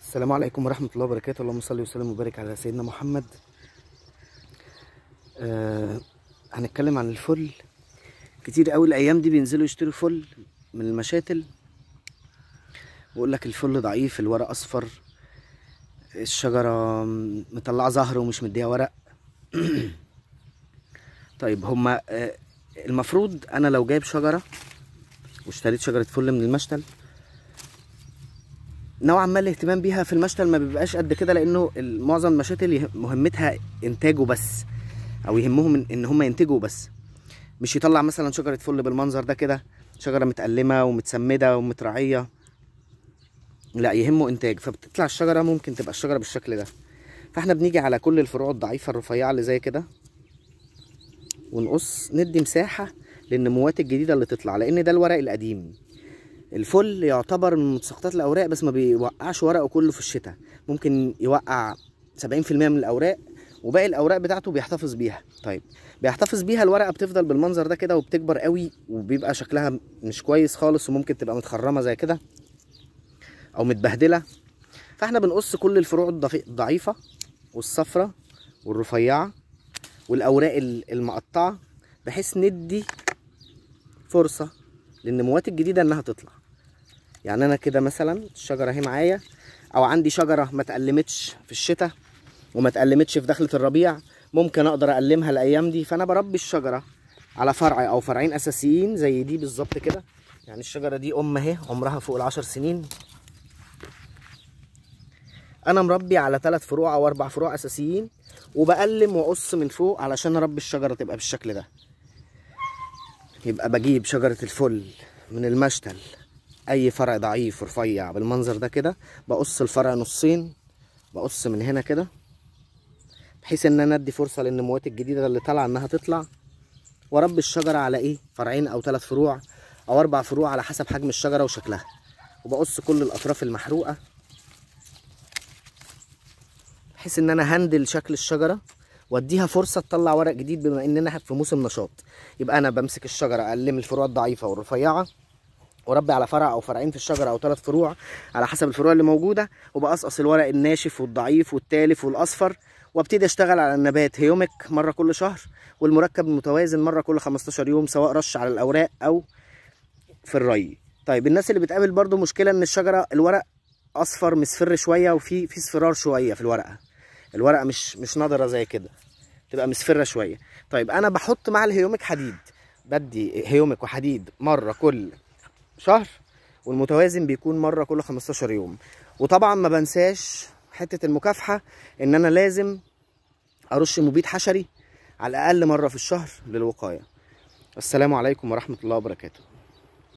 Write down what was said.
السلام عليكم ورحمة الله وبركاته. اللهم صل وسلم وبارك على سيدنا محمد. هنتكلم عن الفل. كتير قوي الايام دي بينزلوا يشتروا فل من المشاتل، بيقول لك الفل ضعيف، الورق اصفر، الشجرة مطلعة زهر ومش مديها ورق. طيب هما المفروض انا لو جايب شجرة واشتريت شجرة فل من المشتل، نوعا ما الاهتمام بيها في المشتل ما بيبقاش قد كده، لانه معظم المشاتل مهمتها انتاجه بس، او يهمهم ان هم ينتجوا بس، مش يطلع مثلا شجره فل بالمنظر ده كده، شجره متقلمه ومتسمده ومترعيه، لا يهمه انتاج. فبتطلع الشجره، ممكن تبقى الشجره بالشكل ده. فاحنا بنيجي على كل الفروع الضعيفه الرفيعه اللي زي كده ونقص، ندي مساحه للنموات الجديده اللي تطلع، لان ده الورق القديم. الفل يعتبر من متساقطات الاوراق، بس ما بيوقعش ورقه كله في الشتاء، ممكن يوقع 70% من الاوراق، وباقي الاوراق بتاعته بيحتفظ بيها. طيب بيحتفظ بيها، الورقه بتفضل بالمنظر ده كده وبتكبر قوي، وبيبقى شكلها مش كويس خالص، وممكن تبقى متخرمه زي كده او متبهدله. فاحنا بنقص كل الفروع الضعيفه والصفرة والرفيعه والاوراق المقطعه، بحيث ندي فرصه للنموات الجديده انها تطلع. يعني انا كده مثلا الشجره اهي معايا، او عندي شجره ما اتقلمتش في الشتاء وما اتقلمتش في دخله الربيع، ممكن اقدر اقلمها الايام دي. فانا بربي الشجره على فرع او فرعين اساسيين زي دي بالظبط كده. يعني الشجره دي اهي عمرها فوق ال10 سنين، انا مربي على 3 فروع او 4 فروع اساسيين، وبقلم واقص من فوق علشان اربي الشجره تبقى بالشكل ده. يبقى بجيب شجره الفل من المشتل، اي فرع ضعيف رفيع بالمنظر ده كده، بقص الفرع نصين، بقص من هنا كده، بحيث ان انا ادي فرصه للنموات الجديده اللي طالعه انها تطلع، واربي الشجره على فرعين او 3 فروع او 4 فروع على حسب حجم الشجره وشكلها. وبقص كل الاطراف المحروقه، بحيث ان انا هندل شكل الشجره واديها فرصه تطلع ورق جديد، بما اننا في موسم نشاط. يبقى انا بمسك الشجره، اقلم الفروع الضعيفه والرفيعه، وربي على فرع او فرعين في الشجره او 3 فروع على حسب الفروع اللي موجوده، وبقصقص الورق الناشف والضعيف والتالف والاصفر، وابتدي اشتغل على النبات هيومك مره كل شهر، والمركب المتوازن مره كل 15 يوم، سواء رش على الاوراق او في الري. طيب الناس اللي بتقابل برضو مشكله ان الشجره الورق اصفر مصفر شويه، وفي اصفرار شويه في الورقه مش نضره زي كده، تبقى مصفره شويه. طيب انا بحط مع الهيومك حديد، بدي هيومك وحديد مره كل شهر، والمتوازن بيكون مره كل 15 يوم. وطبعا ما بنساش حته المكافحه، ان انا لازم ارش مبيد حشري على الاقل مره في الشهر للوقايه. السلام عليكم ورحمه الله وبركاته.